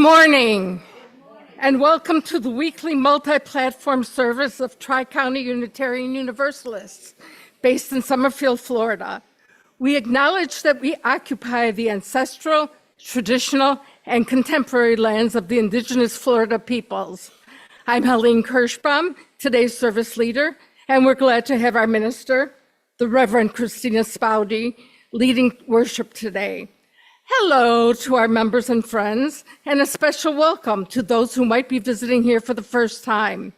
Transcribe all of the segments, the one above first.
morning, and welcome to the weekly multi-platform service of Tri-County Unitarian Universalists, based in Summerfield, Florida. We acknowledge that we occupy the ancestral, traditional, and contemporary lands of the indigenous Florida peoples. I'm Helene Kirschbaum, today's service leader, and we're glad to have our minister, the Reverend Kristina Spaude, leading worship today. Hello to our members and friends, and a special welcome to those who might be visiting here for the first time.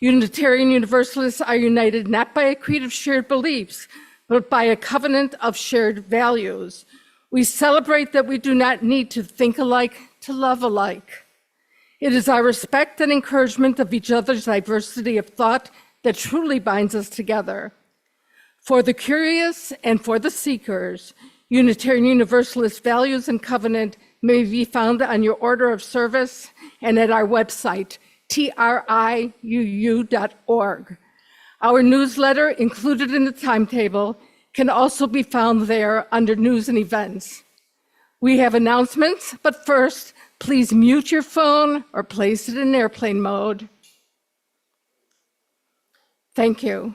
Unitarian Universalists are united not by a creed of shared beliefs, but by a covenant of shared values. We celebrate that we do not need to think alike to love alike. It is our respect and encouragement of each other's diversity of thought that truly binds us together. For the curious and for the seekers, Unitarian Universalist values and covenant may be found on your order of service and at our website, triuu.org. Our newsletter, included in the timetable, can also be found there under news and events. We have announcements, but first, please mute your phone or place it in airplane mode. Thank you.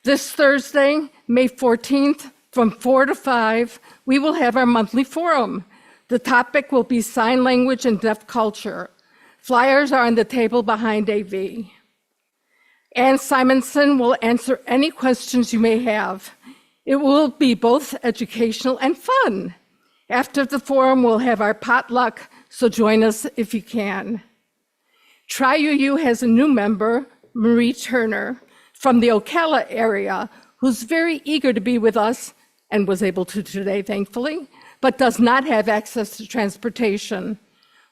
This Thursday, May 14th, from 4 to 5, we will have our monthly forum. The topic will be sign language and deaf culture. Flyers are on the table behind AV. Ann Simonson will answer any questions you may have. It will be both educational and fun. After the forum, we'll have our potluck, so join us if you can. Tri-UU has a new member, Marie Turner, from the Ocala area, who's very eager to be with us and was able to today, thankfully, but does not have access to transportation.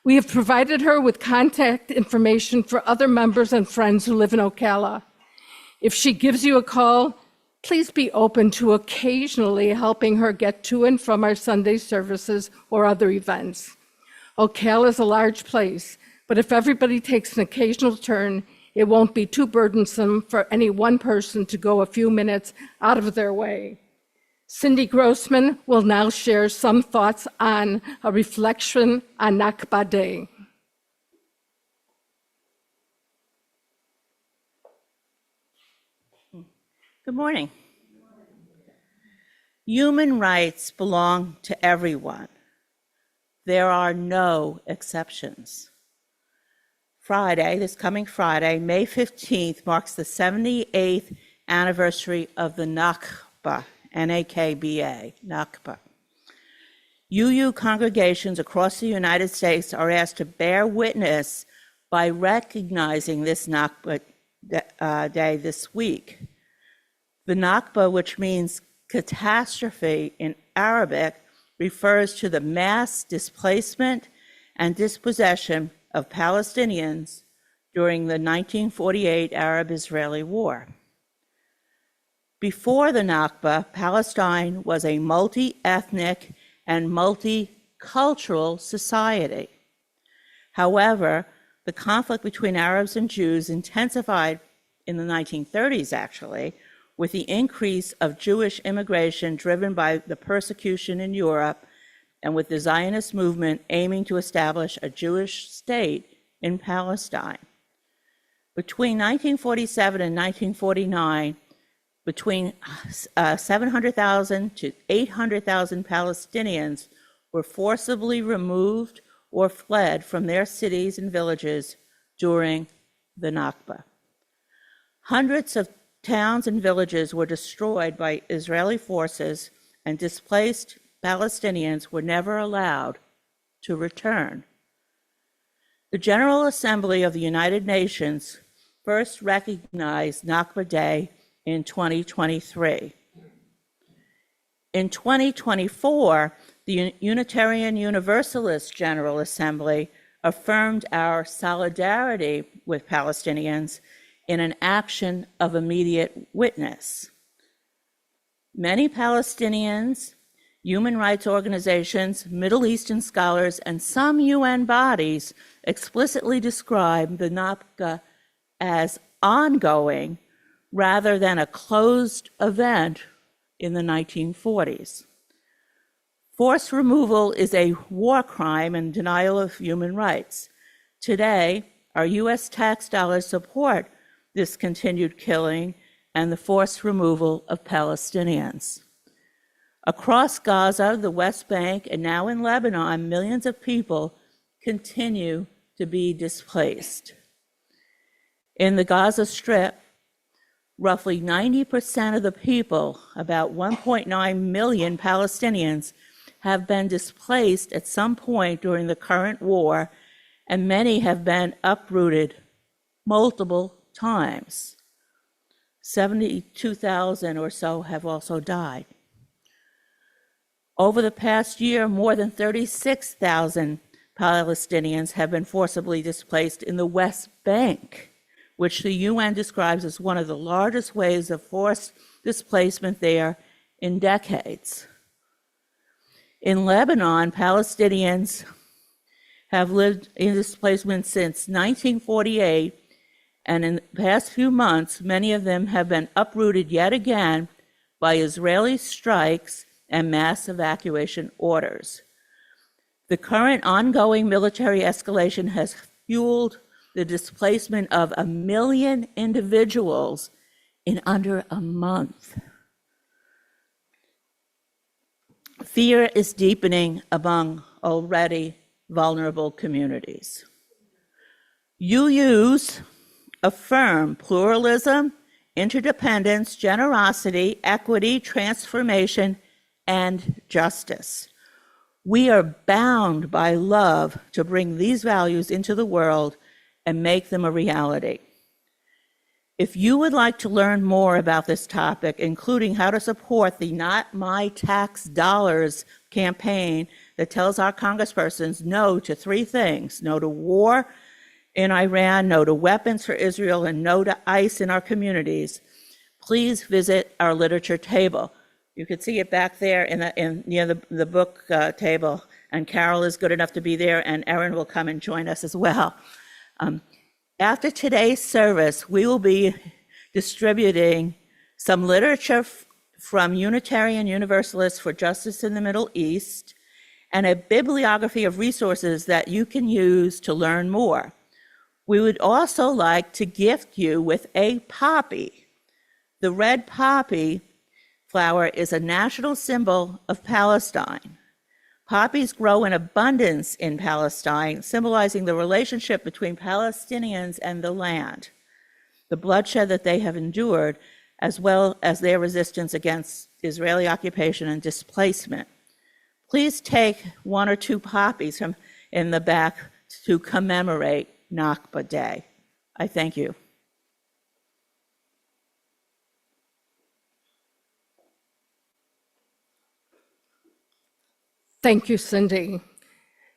We have provided her with contact information for other members and friends who live in Ocala. If she gives you a call, please be open to occasionally helping her get to and from our Sunday services or other events. Ocala is a large place, but if everybody takes an occasional turn, it won't be too burdensome for any one person to go a few minutes out of their way. Cindy Grossman will now share some thoughts on a reflection on Nakba Day. Good morning. Human rights belong to everyone. There are no exceptions. Friday, this coming Friday, May 15th, marks the 78th anniversary of the Nakba, N-A-K-B-A, Nakba. UU congregations across the United States are asked to bear witness by recognizing this Nakba Day this week. The Nakba, which means catastrophe in Arabic, refers to the mass displacement and dispossession of Palestinians during the 1948 Arab-Israeli War. Before the Nakba, Palestine was a multi-ethnic and multicultural society. However, the conflict between Arabs and Jews intensified in the 1930s, actually, with the increase of Jewish immigration driven by the persecution in Europe and with the Zionist movement aiming to establish a Jewish state in Palestine. Between 1947 and 1949, between 700,000 to 800,000 Palestinians were forcibly removed or fled from their cities and villages during the Nakba. Hundreds of towns and villages were destroyed by Israeli forces, and displaced Palestinians were never allowed to return. The General Assembly of the United Nations first recognized Nakba Day in 2023. In 2024, the Unitarian Universalist General Assembly affirmed our solidarity with Palestinians in an action of immediate witness. Many Palestinians, human rights organizations, Middle Eastern scholars, and some UN bodies explicitly describe the Nakba as ongoing rather than a closed event in the 1940s. Forced removal is a war crime and denial of human rights. Today, our U.S. tax dollars support this continued killing and the forced removal of Palestinians. Across Gaza, the West Bank, and now in Lebanon, millions of people continue to be displaced. In the Gaza Strip, roughly 90% of the people, about 1.9 million Palestinians, have been displaced at some point during the current war, and many have been uprooted multiple times. 72,000 or so have also died. Over the past year, more than 36,000 Palestinians have been forcibly displaced in the West Bank, which the UN describes as one of the largest waves of forced displacement there in decades. In Lebanon, Palestinians have lived in displacement since 1948, and in the past few months, many of them have been uprooted yet again by Israeli strikes and mass evacuation orders. The current ongoing military escalation has fueled the displacement of 1 million individuals in under a month. Fear is deepening among already vulnerable communities. UUs affirm pluralism, interdependence, generosity, equity, transformation, and justice. We are bound by love to bring these values into the world and make them a reality. If you would like to learn more about this topic, including how to support the Not My Tax Dollars campaign that tells our congresspersons no to 3 things: no to war in Iran, no to weapons for Israel, and no to ICE in our communities, please visit our literature table. You can see it back there near the book table, and Carol is good enough to be there, and Erin will come and join us as well. After today's service, we will be distributing some literature from Unitarian Universalists for Justice in the Middle East and a bibliography of resources that you can use to learn more. We would also like to gift you with a poppy. The red poppy flower is a national symbol of Palestine. Poppies grow in abundance in Palestine, symbolizing the relationship between Palestinians and the land, the bloodshed that they have endured, as well as their resistance against Israeli occupation and displacement. Please take 1 or 2 poppies from in the back to commemorate Nakba Day. I thank you. Thank you, Cindy.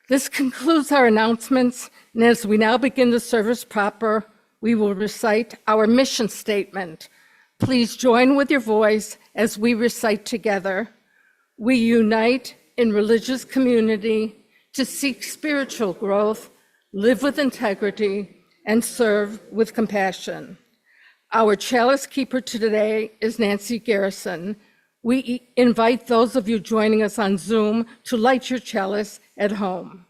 This concludes our announcements, and as we now begin the service proper, we will recite our mission statement. Please join with your voice as we recite together. We unite in religious community to seek spiritual growth, live with integrity, and serve with compassion. Our chalice keeper today is Nancy Garrison. We invite those of you joining us on Zoom to light your chalice at home.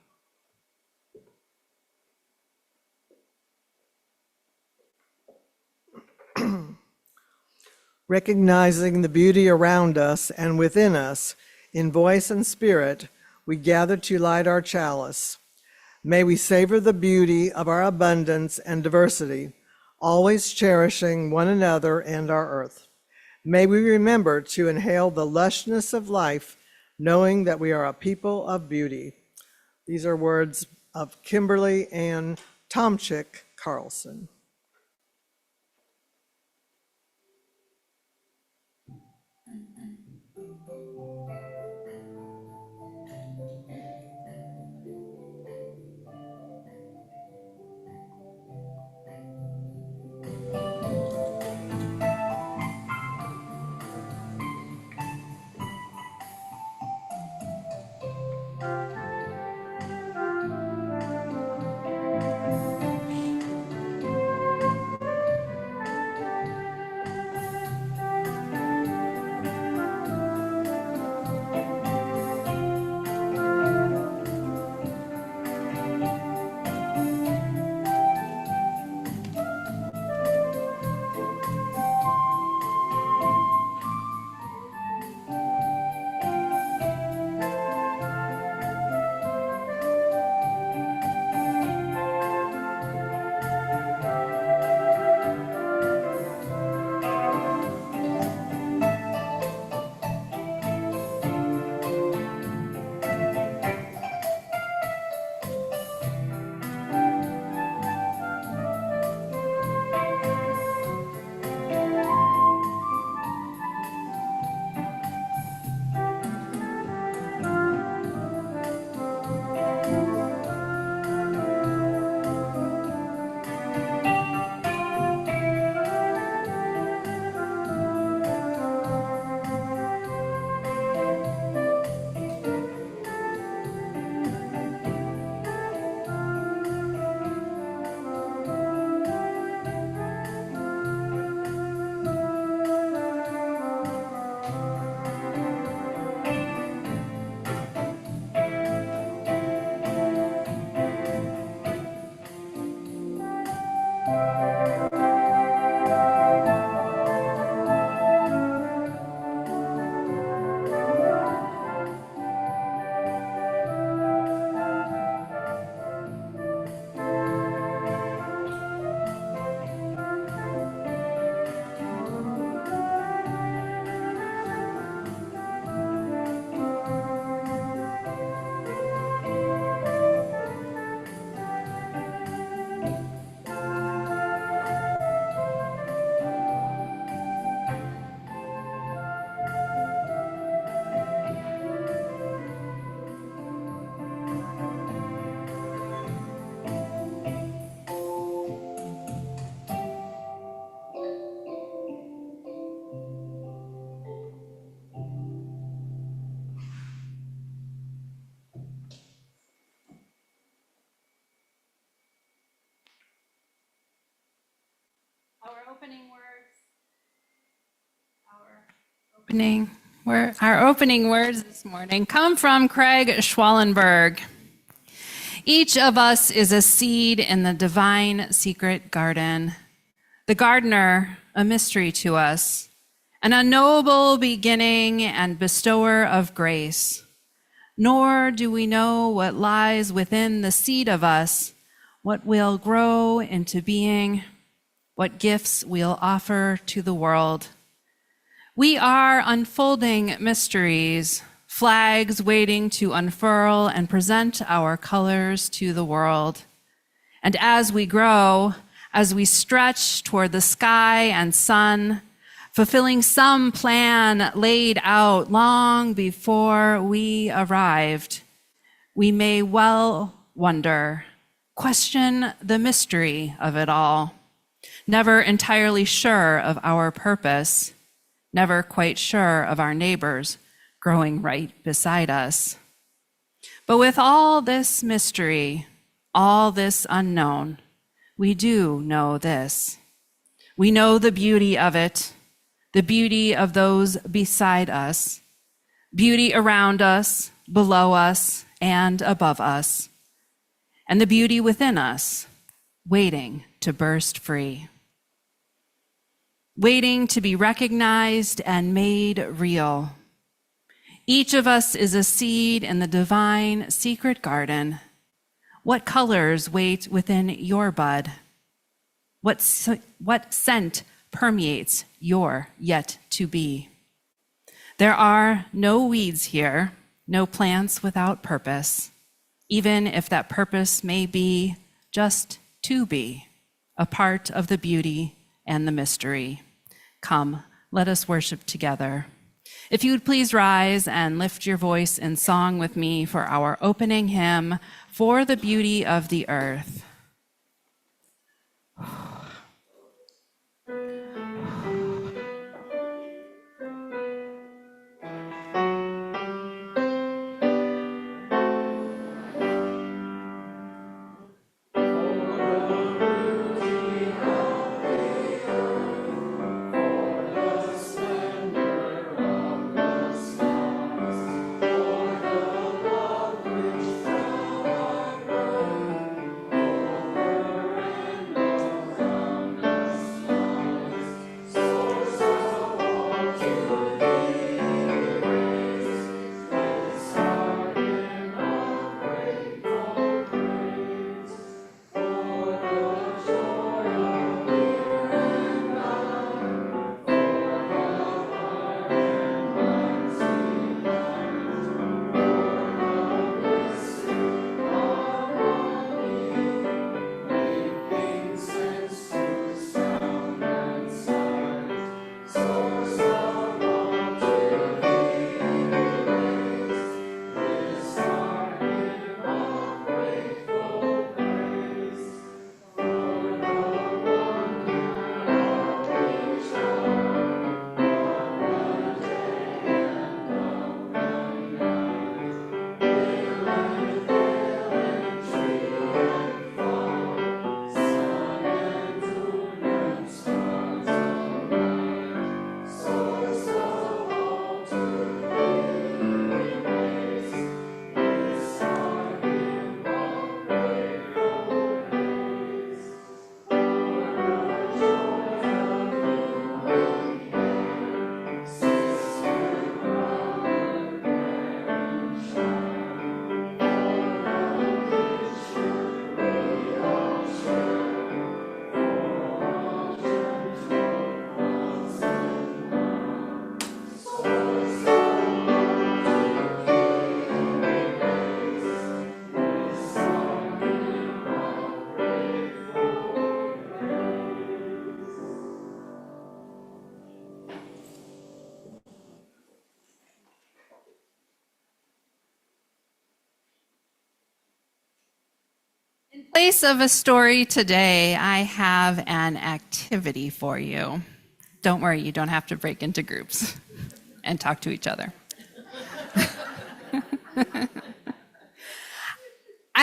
Recognizing the beauty around us and within us, in voice and spirit, we gather to light our chalice. May we savor the beauty of our abundance and diversity, always cherishing one another and our earth. May we remember to inhale the lushness of life, knowing that we are a people of beauty. These are words of Kimberly Ann Tomczyk Carlson. Our opening words this morning come from Craig Schwallenberg. Each of us is a seed in the divine secret garden. The gardener, a mystery to us, an unknowable beginning and bestower of grace. Nor do we know what lies within the seed of us, what will grow into being, what gifts we'll offer to the world. We are unfolding mysteries, flags waiting to unfurl and present our colors to the world. And as we grow, as we stretch toward the sky and sun, fulfilling some plan laid out long before we arrived, we may well wonder, question the mystery of it all, never entirely sure of our purpose, never quite sure of our neighbors growing right beside us. But with all this mystery, all this unknown, we do know this. We know the beauty of it, the beauty of those beside us, beauty around us, below us, and above us, and the beauty within us, waiting to burst free, waiting to be recognized and made real. Each of us is a seed in the divine secret garden. What colors wait within your bud? What scent permeates your yet to be? There are no weeds here, no plants without purpose, even if that purpose may be just to be a part of the beauty and the mystery. Come, let us worship together. If you would please rise and lift your voice in song with me for our opening hymn, For the Beauty of the Earth. In place of a story today, I have an activity for you. Don't worry, you don't have to break into groups and talk to each other.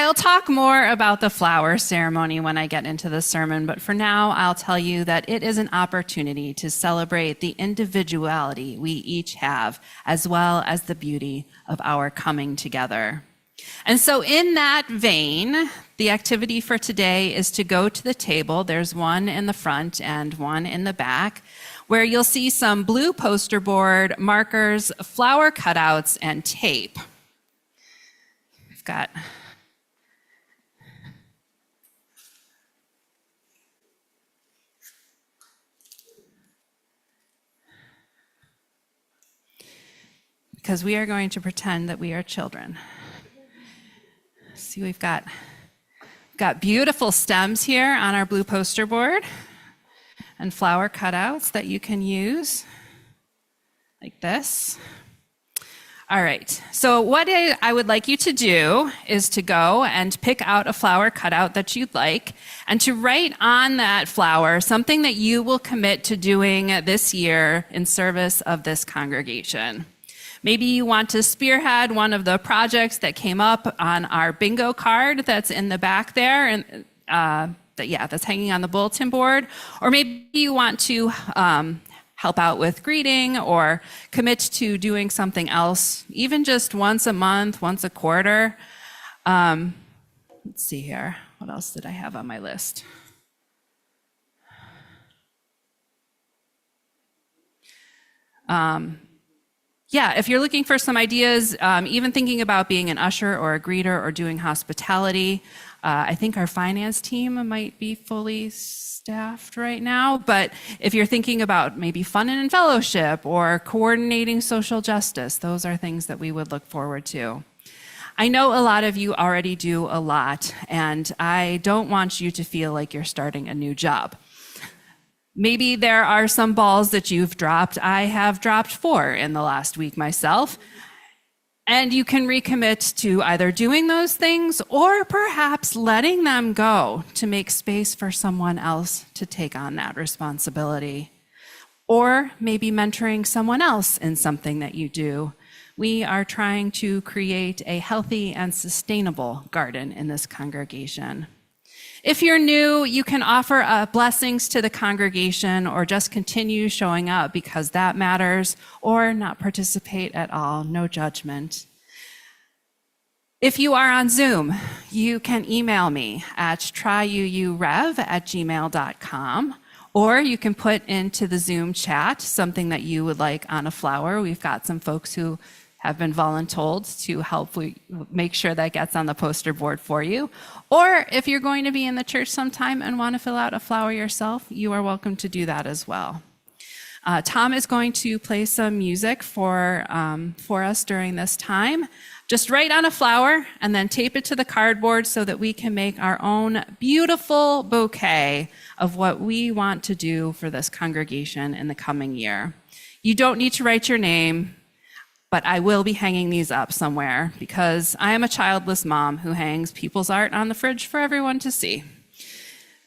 I'll talk more about the flower ceremony when I get into the sermon, but for now, I'll tell you that it is an opportunity to celebrate the individuality we each have, as well as the beauty of our coming together. And so in that vein, the activity for today is to go to the table. There's one in the front and one in the back, where you'll see some blue poster board, markers, flower cutouts, and tape. We've got because we are going to pretend that we are children. See, we've got beautiful stems here on our blue poster board and flower cutouts that you can use like this. All right, so what I would like you to do is to go and pick out a flower cutout that you'd like and to write on that flower something that you will commit to doing this year in service of this congregation. Maybe you want to spearhead one of the projects that came up on our bingo card that's in the back there, and that's hanging on the bulletin board. Or maybe you want to help out with greeting or commit to doing something else, even just once a month, once a quarter. Let's see here. What else did I have on my list? If you're looking for some ideas, even thinking about being an usher or a greeter or doing hospitality, I think our finance team might be fully staffed right now, but if you're thinking about maybe fun and fellowship or coordinating social justice, those are things that we would look forward to. I know a lot of you already do a lot, and I don't want you to feel like you're starting a new job. Maybe there are some balls that you've dropped. I have dropped 4 in the last week myself. And you can recommit to either doing those things or perhaps letting them go to make space for someone else to take on that responsibility. Or maybe mentoring someone else in something that you do. We are trying to create a healthy and sustainable garden in this congregation. If you're new, you can offer blessings to the congregation or just continue showing up because that matters, or not participate at all, no judgment. If you are on Zoom, you can email me at tryuurev@gmail.com, or you can put into the Zoom chat something that you would like on a flower. We've got some folks who have been voluntold to help make sure that gets on the poster board for you. Or if you're going to be in the church sometime and want to fill out a flower yourself, you are welcome to do that as well. Tom is going to play some music for us during this time. Just write on a flower and then tape it to the cardboard so that we can make our own beautiful bouquet of what we want to do for this congregation in the coming year. You don't need to write your name, but I will be hanging these up somewhere because I am a childless mom who hangs people's art on the fridge for everyone to see.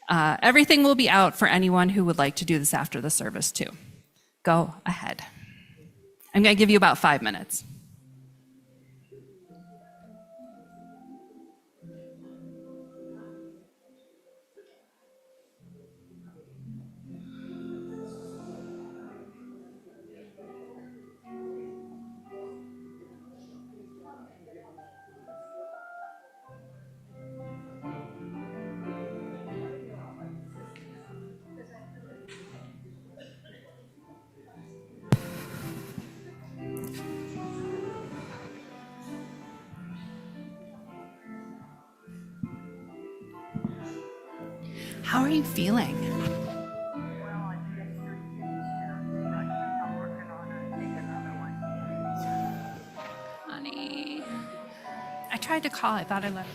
Everything will be out for anyone who would like to do this after the service too. Go ahead. I'm going to give you about 5 minutes. How are you feeling? Honey, I tried to call. I thought I left.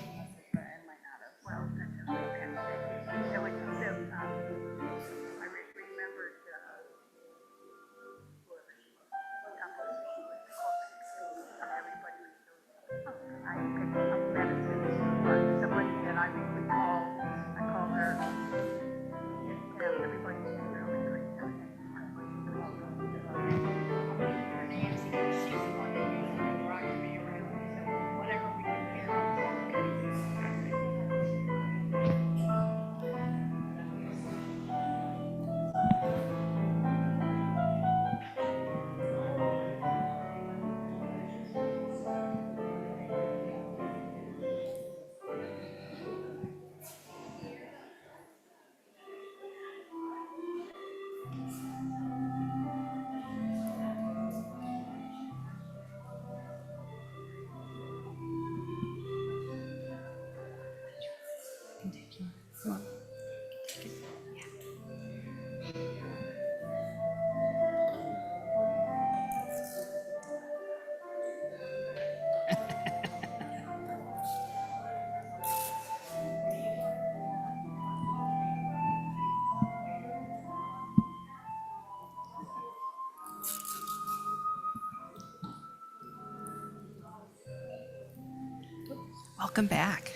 Welcome back.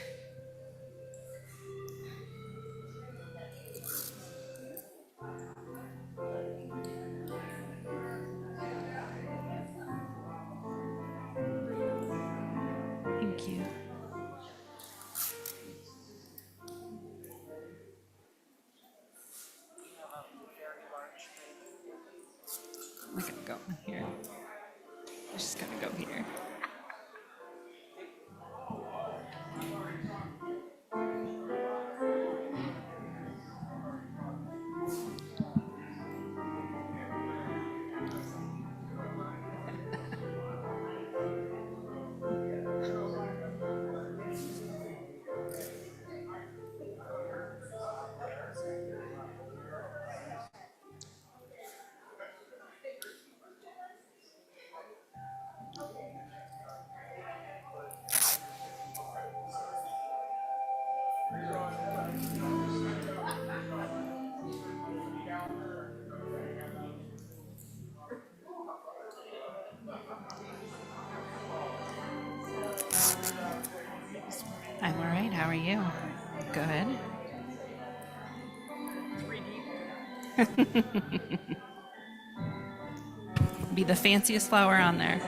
Thank you. We're gonna go here. We're just gonna go here. I'm all right. How are you? Good. Be the fanciest flower on there.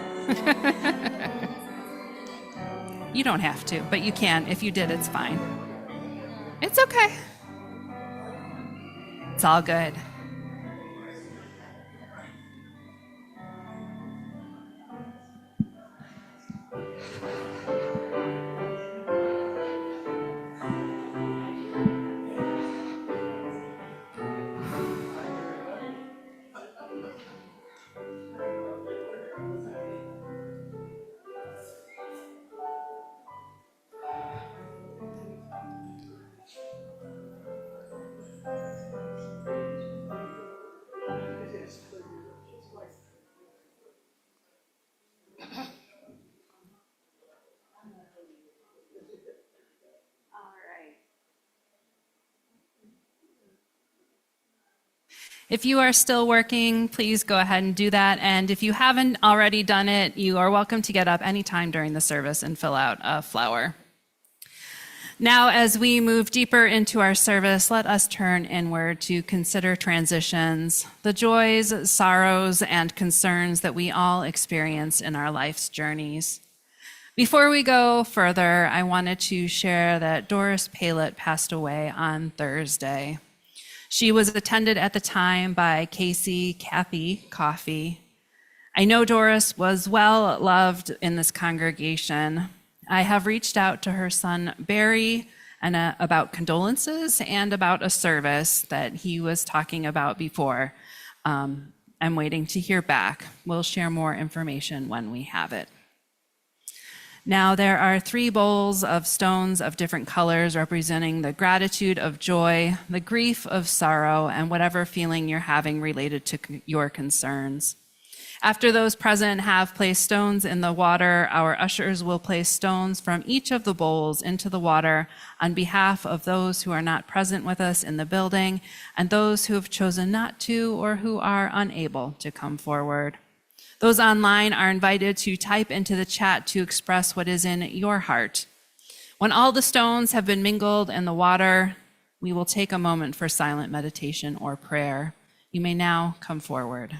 You don't have to, but you can. If you did, it's fine. It's okay. It's all good. If you are still working, please go ahead and do that. And if you haven't already done it, you are welcome to get up anytime during the service and fill out a flower. Now, as we move deeper into our service, let us turn inward to consider transitions, the joys, sorrows, and concerns that we all experience in our life's journeys. Before we go further, I wanted to share that Doris Palett passed away on Thursday. She was attended at the time by Kathy Coffey. I know Doris was well loved in this congregation. I have reached out to her son, Barry, and about condolences and about a service that he was talking about before. I'm waiting to hear back. We'll share more information when we have it. Now there are 3 bowls of stones of different colors representing the gratitude of joy, the grief of sorrow, and whatever feeling you're having related to your concerns. After those present have placed stones in the water, our ushers will place stones from each of the bowls into the water on behalf of those who are not present with us in the building and those who have chosen not to or who are unable to come forward. Those online are invited to type into the chat to express what is in your heart. When all the stones have been mingled in the water, we will take a moment for silent meditation or prayer. You may now come forward.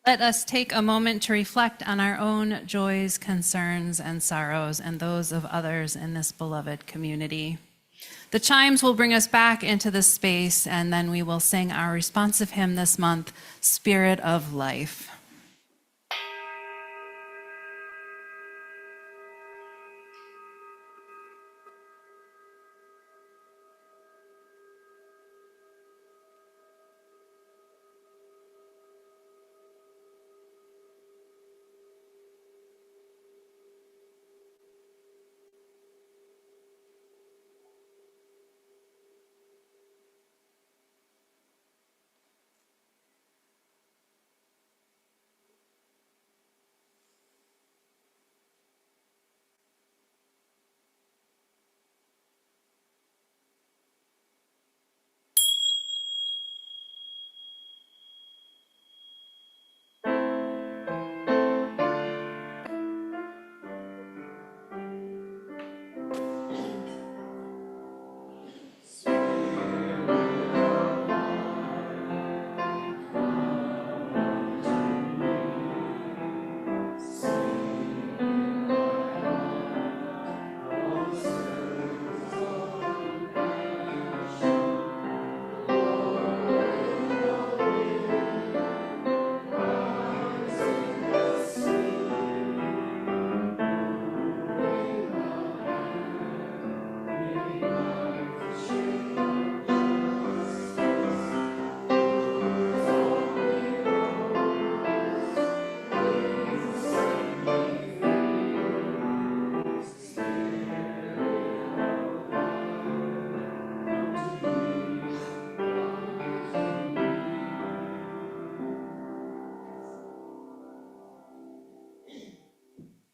Let us take a moment to reflect on our own joys, concerns, and sorrows, and those of others in this beloved community. The chimes will bring us back into this space, and then we will sing our responsive hymn this month, Spirit of Life.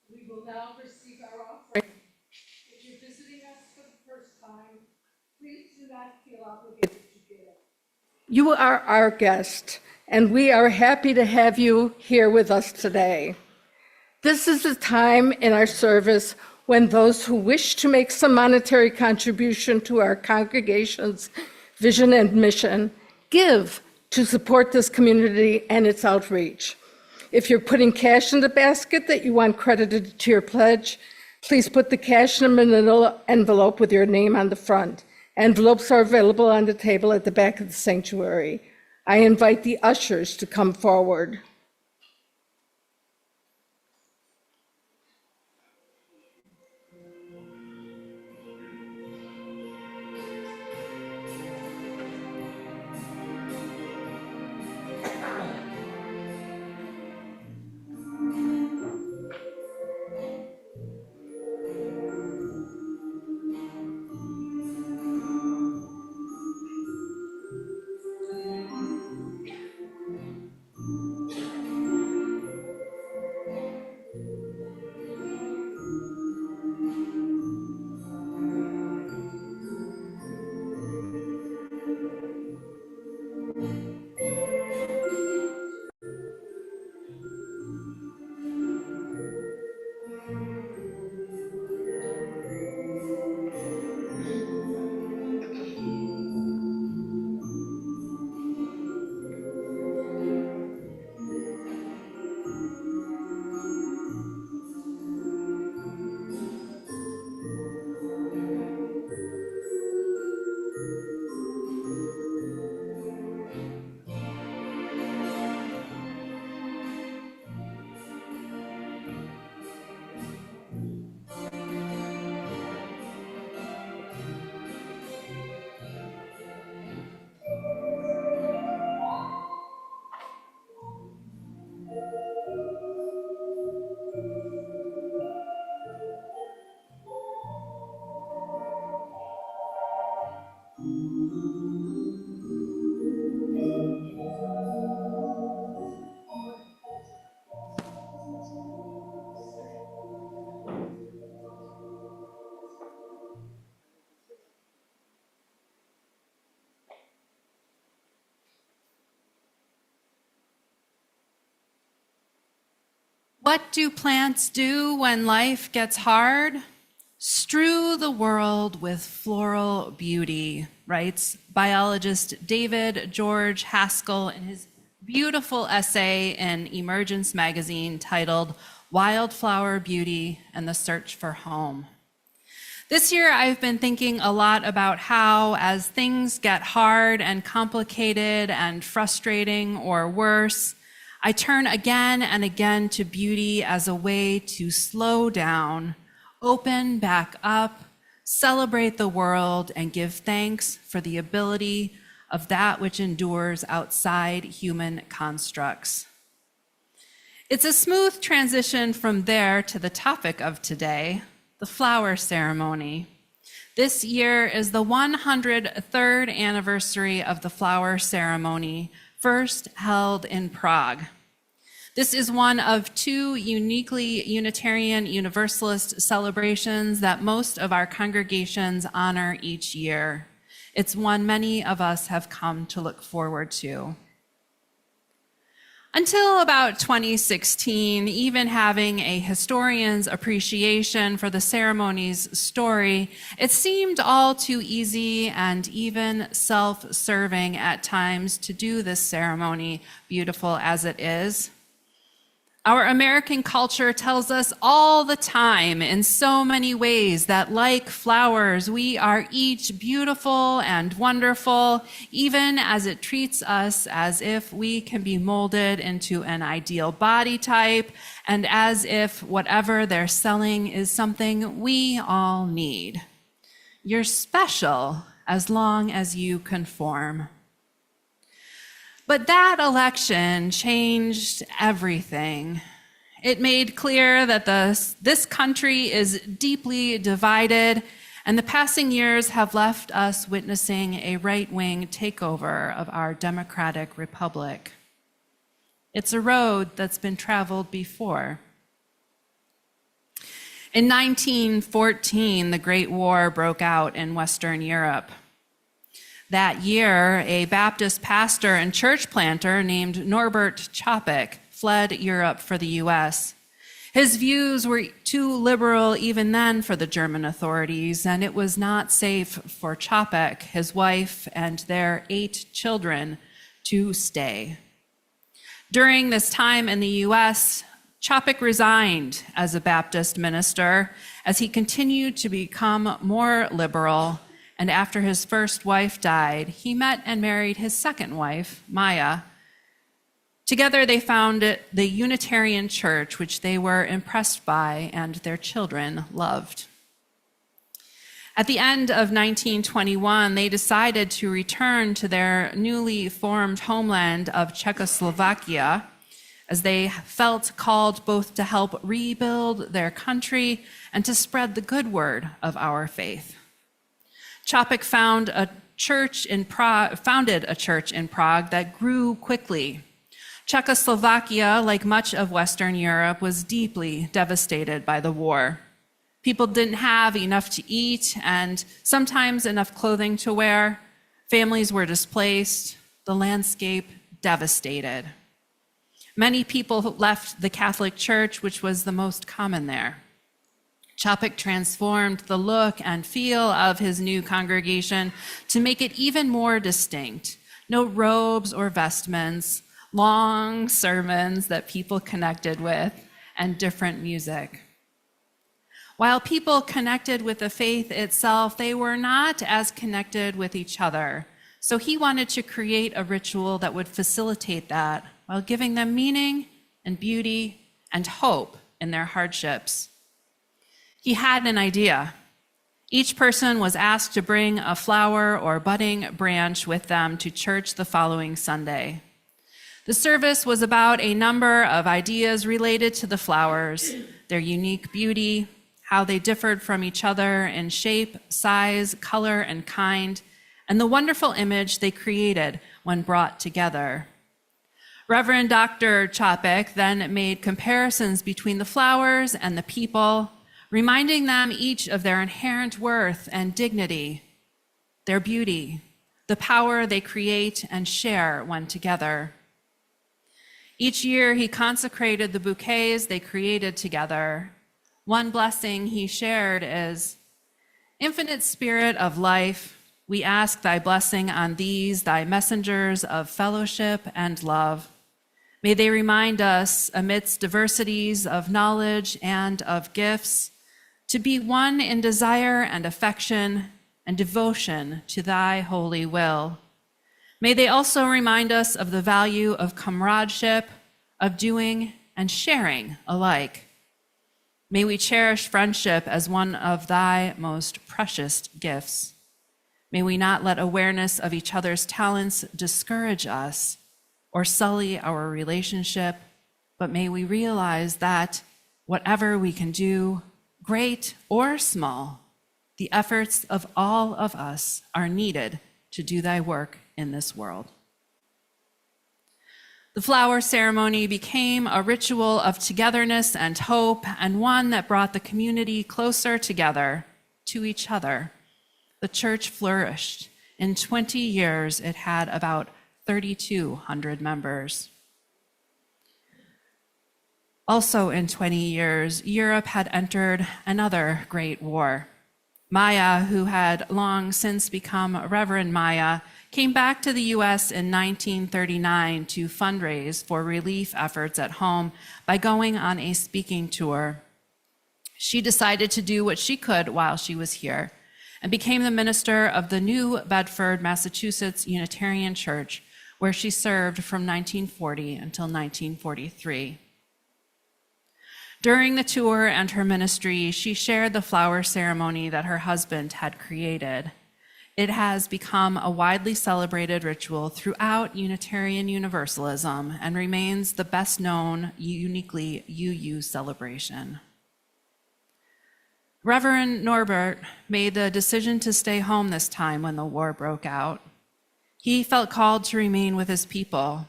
We will now receive our offering. If you're visiting us for the first time, please do not feel obligated to give. You are our guest, and we are happy to have you here with us today. This is a time in our service when those who wish to make some monetary contribution to our congregation's vision and mission give to support this community and its outreach. If you're putting cash in the basket that you want credited to your pledge, please put the cash in a manila envelope with your name on the front. Envelopes are available on the table at the back of the sanctuary. I invite the ushers to come forward. What do plants do when life gets hard? Strew the world with floral beauty. writes biologist David George Haskell in his beautiful essay in Emergence magazine titled Wildflower Beauty and the Search for Home. This year, I've been thinking a lot about how, as things get hard and complicated and frustrating or worse, I turn again and again to beauty as a way to slow down, open back up, celebrate the world, and give thanks for the ability of that which endures outside human constructs. It's a smooth transition from there to the topic of today, the flower ceremony. This year is the 103rd anniversary of the flower ceremony, first held in Prague. This is one of two uniquely Unitarian Universalist celebrations that most of our congregations honor each year. It's one many of us have come to look forward to. Until about 2016, even having a historian's appreciation for the ceremony's story, it seemed all too easy and even self-serving at times to do this ceremony, beautiful as it is. Our American culture tells us all the time in so many ways that, like flowers, we are each beautiful and wonderful, even as it treats us as if we can be molded into an ideal body type, and as if whatever they're selling is something we all need. You're special as long as you conform. But that election changed everything. It made clear that this country is deeply divided, and the passing years have left us witnessing a right-wing takeover of our democratic republic. It's a road that's been traveled before. In 1914, the Great War broke out in Western Europe. That year, a Baptist pastor and church planter named Norbert Chopik fled Europe for the US. His views were too liberal even then for the German authorities, and it was not safe for Chopik, his wife, and their 8 children to stay. During this time in the US, Chopik resigned as a Baptist minister as he continued to become more liberal. And after his first wife died, he met and married his second wife, Maya. Together, they founded the Unitarian Church, which they were impressed by and their children loved. At the end of 1921, they decided to return to their newly formed homeland of Czechoslovakia, as they felt called both to help rebuild their country and to spread the good word of our faith. Chopik founded a church in Prague that grew quickly. Czechoslovakia, like much of Western Europe, was deeply devastated by the war. People didn't have enough to eat and sometimes enough clothing to wear. Families were displaced, the landscape devastated. Many people left the Catholic Church, which was the most common there. Chopik transformed the look and feel of his new congregation to make it even more distinct. No robes or vestments, long sermons that people connected with, and different music. While people connected with the faith itself, they were not as connected with each other. So he wanted to create a ritual that would facilitate that while giving them meaning and beauty and hope in their hardships. He had an idea. Each person was asked to bring a flower or budding branch with them to church the following Sunday. The service was about a number of ideas related to the flowers, their unique beauty, how they differed from each other in shape, size, color, and kind, and the wonderful image they created when brought together. Reverend Dr. Chopik then made comparisons between the flowers and the people, reminding them each of their inherent worth and dignity, their beauty, the power they create and share when together. Each year, he consecrated the bouquets they created together. One blessing he shared is, "Infinite Spirit of life, We ask thy blessing on these, thy messengers of fellowship and love. May they remind us, amidst diversities of knowledge and of gifts, to be one in desire and affection and devotion to thy holy will. May they also remind us of the value of comradeship, of doing and sharing alike. May we cherish friendship as one of thy most precious gifts. May we not let awareness of each other's talents discourage us or sully our relationship, but may we realize that whatever we can do, great or small, the efforts of all of us are needed to do thy work in this world. The flower ceremony became a ritual of togetherness and hope, and one that brought the community closer together to each other. The church flourished. In 20 years, it had about 3,200 members. Also in 20 years, Europe had entered another great war. Maya, who had long since become Reverend Maya, came back to the U.S. in 1939 to fundraise for relief efforts at home by going on a speaking tour. She decided to do what she could while she was here and became the minister of the New Bedford, Massachusetts Unitarian Church, where she served from 1940 until 1943. During the tour and her ministry, she shared the flower ceremony that her husband had created. It has become a widely celebrated ritual throughout Unitarian Universalism and remains the best known uniquely UU celebration. Reverend Norbert made the decision to stay home this time when the war broke out. He felt called to remain with his people.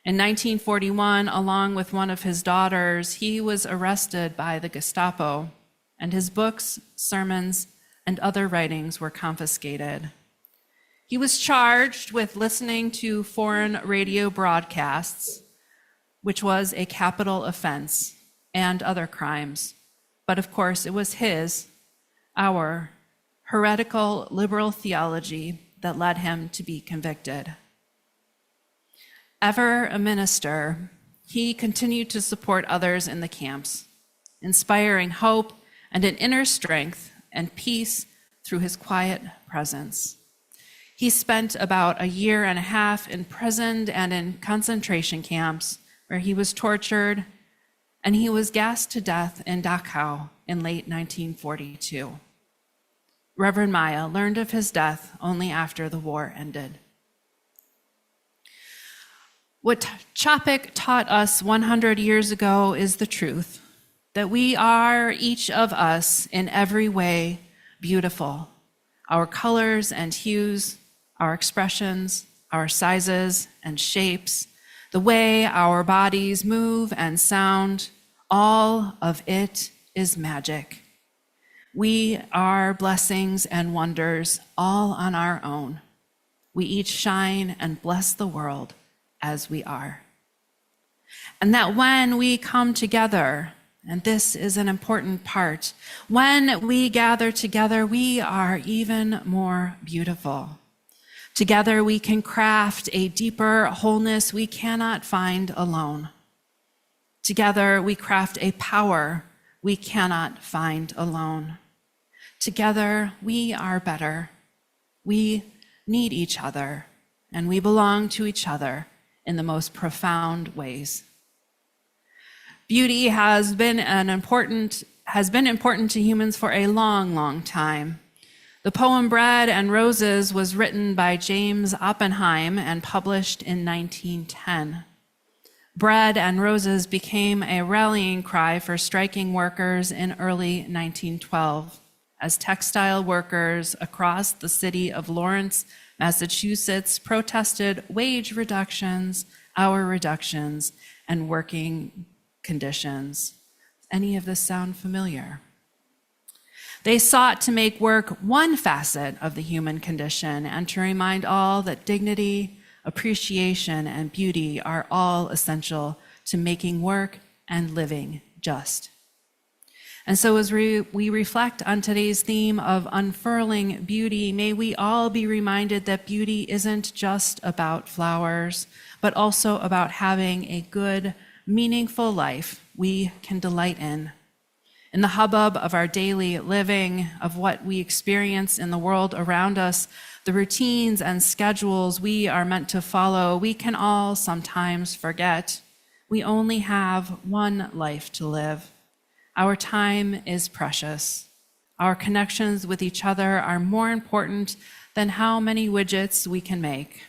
In 1941, along with one of his daughters, he was arrested by the Gestapo, and his books, sermons, and other writings were confiscated. He was charged with listening to foreign radio broadcasts, which was a capital offense, and other crimes. But of course, it was our heretical liberal theology that led him to be convicted. Ever a minister, he continued to support others in the camps, inspiring hope and an inner strength and peace through his quiet presence. He spent about a year and a half imprisoned and in concentration camps where he was tortured, and he was gassed to death in Dachau in late 1942. Reverend Maya learned of his death only after the war ended. What Chopik taught us 100 years ago is the truth, that we are, each of us, in every way beautiful. Our colors and hues, our expressions, our sizes and shapes, the way our bodies move and sound, all of it is magic. We are blessings and wonders all on our own. We each shine and bless the world as we are. And that when we come together, and this is an important part, when we gather together, we are even more beautiful. Together we can craft a deeper wholeness we cannot find alone. Together we craft a power we cannot find alone. Together we are better. We need each other, and we belong to each other in the most profound ways. Beauty has been important to humans for a long, long time. The poem Bread and Roses was written by James Oppenheim and published in 1910. Bread and Roses became a rallying cry for striking workers in early 1912, as textile workers across the city of Lawrence, Massachusetts, protested wage reductions, hour reductions, and working conditions. Any of this sound familiar? They sought to make work one facet of the human condition and to remind all that dignity, appreciation, and beauty are all essential to making work and living just. And so as we reflect on today's theme of unfurling beauty, may we all be reminded that beauty isn't just about flowers, but also about having a good, meaningful life we can delight in. In the hubbub of our daily living, of what we experience in the world around us, the routines and schedules we are meant to follow, we can all sometimes forget we only have one life to live. Our time is precious. Our connections with each other are more important than how many widgets we can make.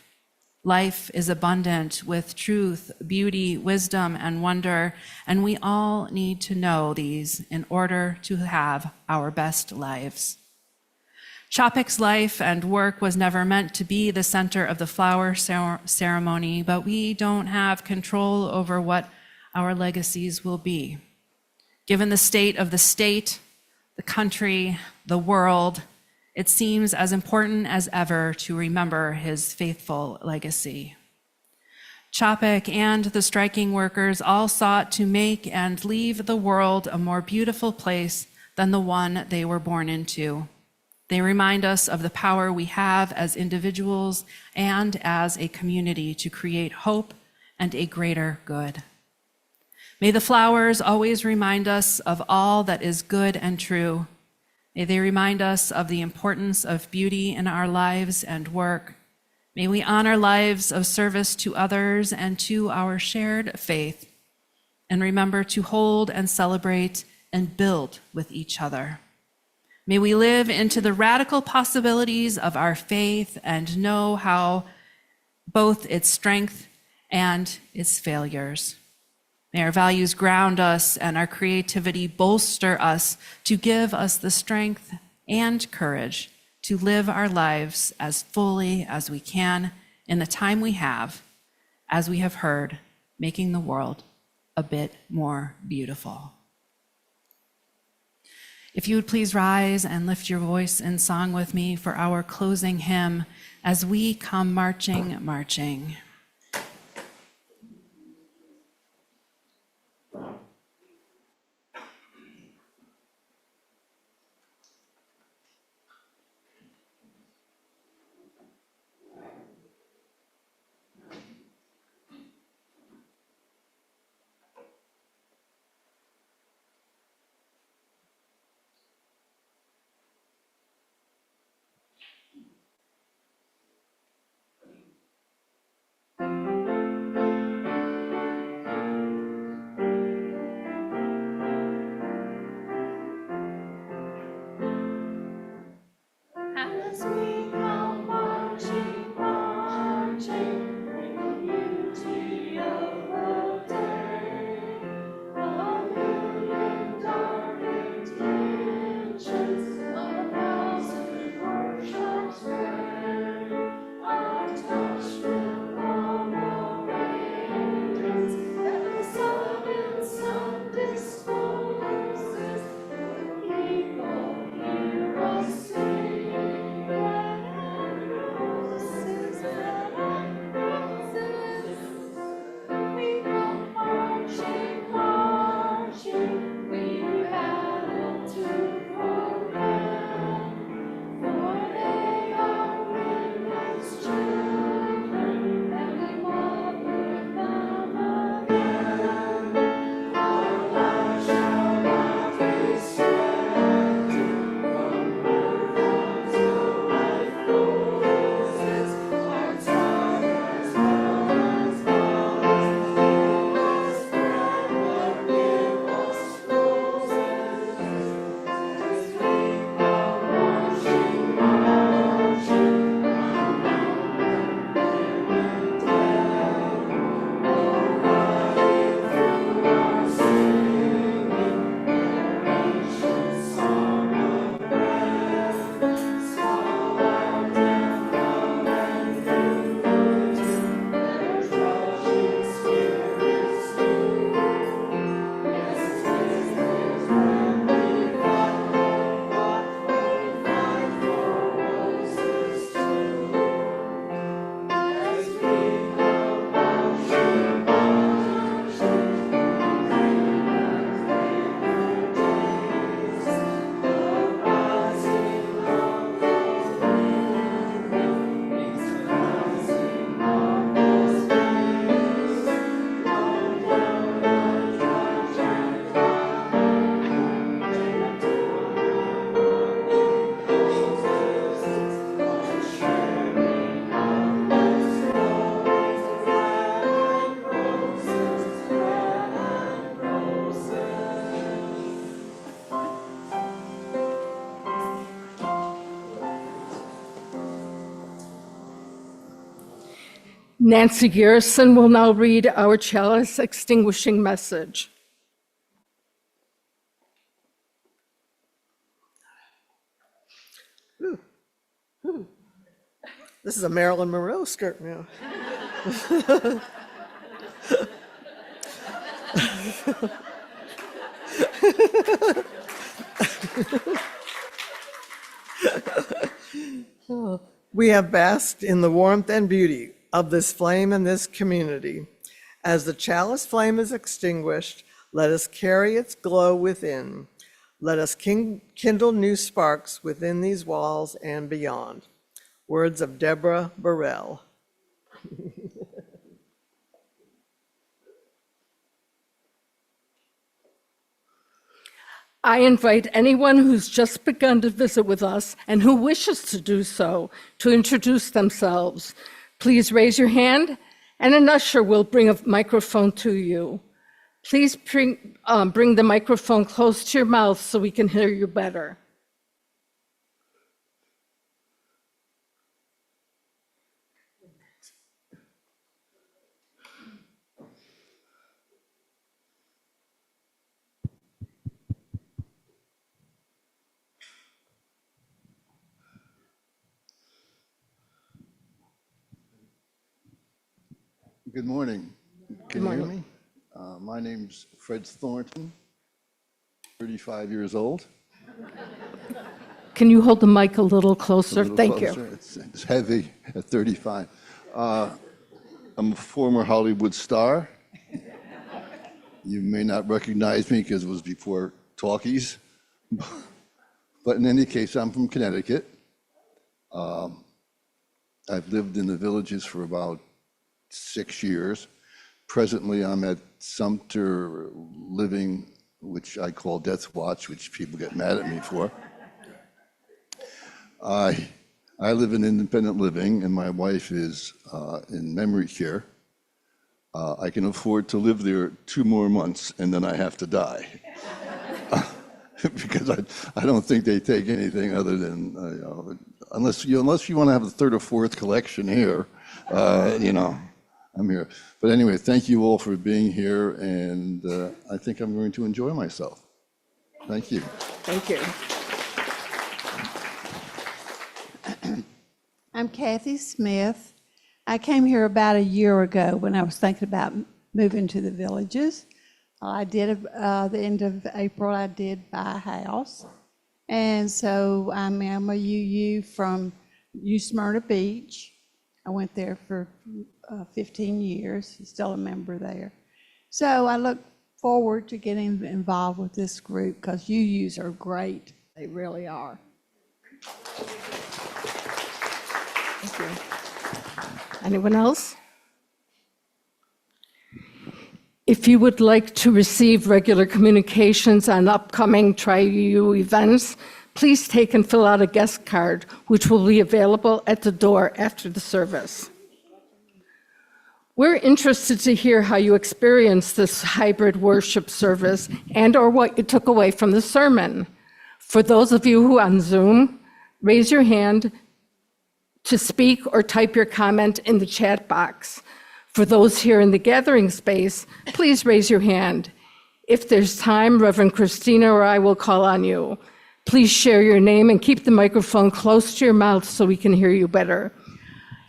Life is abundant with truth, beauty, wisdom, and wonder, and we all need to know these in order to have our best lives. Chopik's life and work was never meant to be the center of the flower ceremony, but we don't have control over what our legacies will be. Given the state of the state, the country, the world, it seems as important as ever to remember his faithful legacy. Chopik and the striking workers all sought to make and leave the world a more beautiful place than the one they were born into. They remind us of the power we have as individuals and as a community to create hope and a greater good. May the flowers always remind us of all that is good and true. May they remind us of the importance of beauty in our lives and work. May we honor lives of service to others and to our shared faith, and remember to hold and celebrate and build with each other. May we live into the radical possibilities of our faith and know how both its strength and its failures. May our values ground us and our creativity bolster us to give us the strength and courage to live our lives as fully as we can in the time we have, as we have heard, making the world a bit more beautiful. If you would please rise and lift your voice in song with me for our closing hymn, As We Come Marching, Marching. Nancy Garrison will now read our chalice extinguishing message. This is a Marilyn Monroe skirt now. We have basked in the warmth and beauty of this flame in this community. As the chalice flame is extinguished, let us carry its glow within. Let us kindle new sparks within these walls and beyond. Words of Deborah Burrell. I invite anyone who's just begun to visit with us and who wishes to do so to introduce themselves. Please raise your hand and an usher will bring a microphone to you. Please bring the microphone close to your mouth so we can hear you better. Good morning. Can you hear me? My name's Fred Thornton, 35 years old. Can you hold the mic a little closer? Thank you. It's heavy at 35. I'm a former Hollywood star. You may not recognize me because it was before talkies. But in any case, I'm from Connecticut. I've lived in the Villages for about 6 years. Presently, I'm at Sumter Living, which I call Death Watch, which people get mad at me for. I live in independent living, and my wife is in memory care. I can afford to live there 2 more months, and then I have to die. Because I don't think they take anything other than, unless you want to have the 3rd or 4th collection here, I'm here. But anyway, thank you all for being here, and I think I'm going to enjoy myself. Thank you. Thank you. I'm Kathy Smith. I came here about a year ago when I was thinking about moving to the Villages. I did, the end of April, I did buy a house. And so I'm a UU from U Smyrna Beach. I went there for 15 years, still a member there. So I look forward to getting involved with this group because UUs are great. They really are. Thank you. Anyone else? If you would like to receive regular communications on upcoming Tri-UU events, please take and fill out a guest card, which will be available at the door after the service. We're interested to hear how you experienced this hybrid worship service and/or what you took away from the sermon. For those of you who are on Zoom, raise your hand to speak or type your comment in the chat box. For those here in the gathering space, please raise your hand. If there's time, Reverend Kristina or I will call on you. Please share your name and keep the microphone close to your mouth so we can hear you better.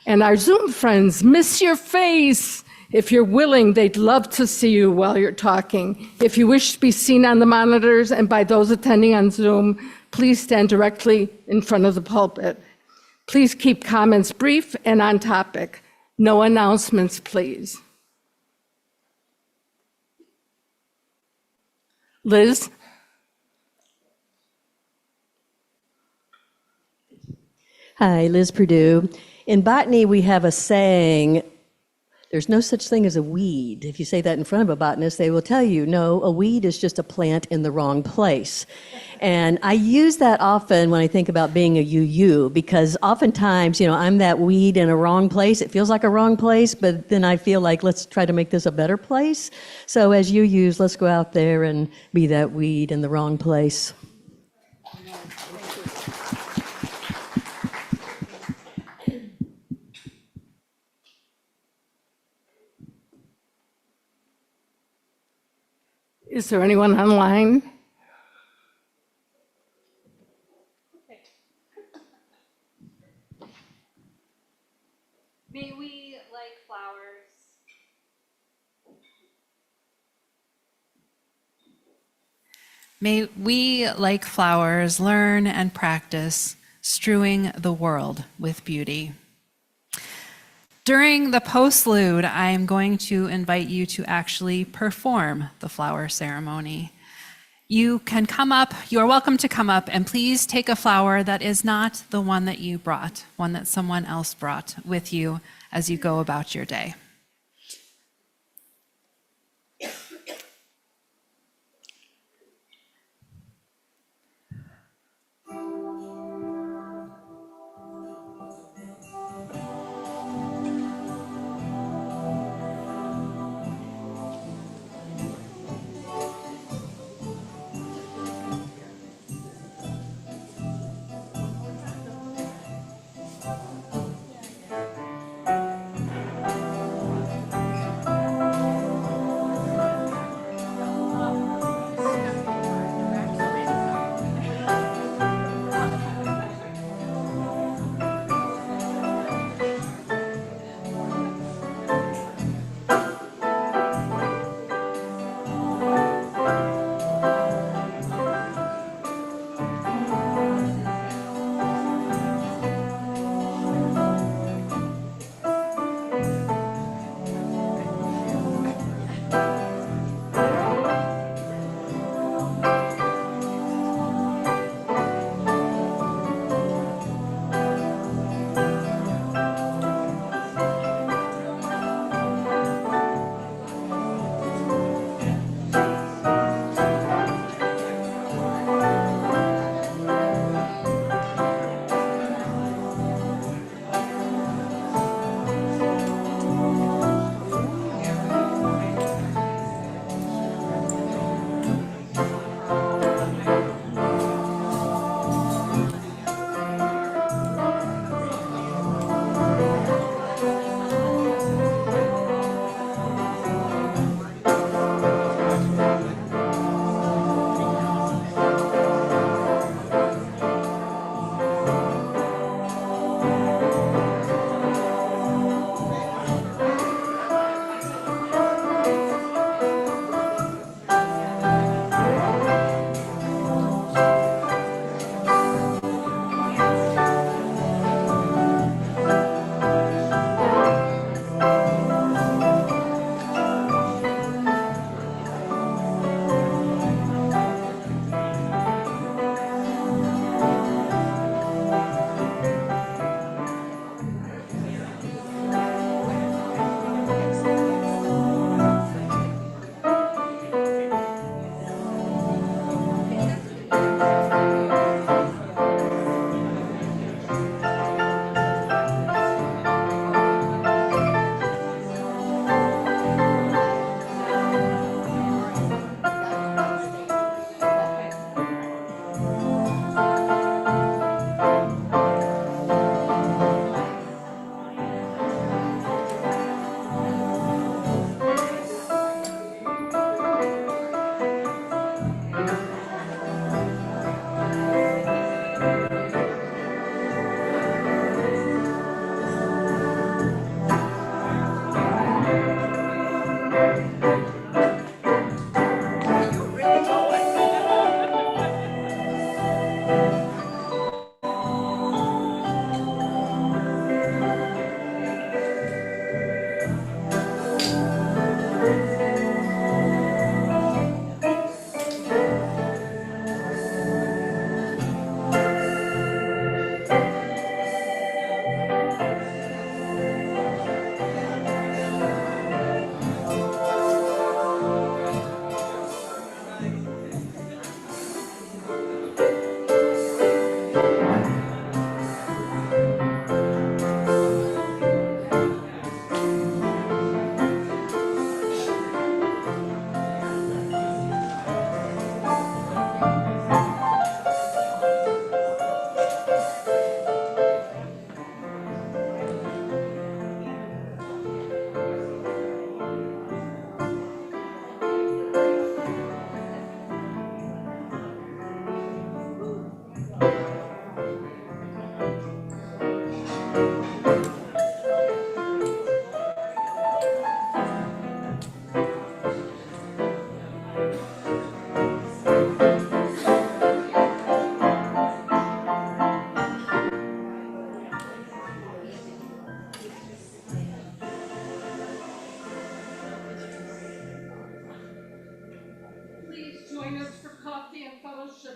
And our Zoom friends, miss your face. If you're willing, they'd love to see you while you're talking. If you wish to be seen on the monitors and by those attending on Zoom, please stand directly in front of the pulpit. Please keep comments brief and on topic. No announcements, please. Liz? Hi, Liz Purdue. In botany, we have a saying, there's no such thing as a weed. If you say that in front of a botanist, they will tell you, no, a weed is just a plant in the wrong place. And I use that often when I think about being a UU, because oftentimes, I'm that weed in a wrong place. It feels like a wrong place, but then I feel like, let's try to make this a better place. So as UUs, let's go out there and be that weed in the wrong place. Is there anyone online? May we, like flowers, learn and practice strewing the world with beauty. During the postlude, I am going to invite you to actually perform the flower ceremony. You are welcome to come up, and please take a flower that is not the one that you brought, one that someone else brought with you as you go about your day.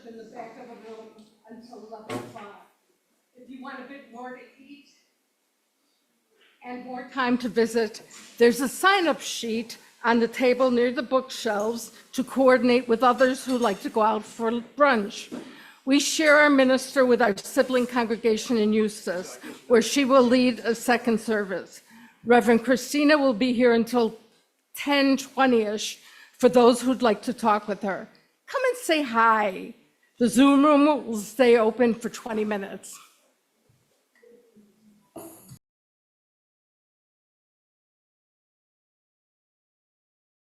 worship in the back of the room until 11 o'clock. If you want a bit more to eat and more time to visit, there's a sign-up sheet on the table near the bookshelves to coordinate with others who like to go out for brunch. We share our minister with our sibling congregation in Eustis, where she will lead a second service. Reverend Kristina will be here until 10:20-ish for those who'd like to talk with her. Come and say hi. The Zoom room will stay open for 20 minutes.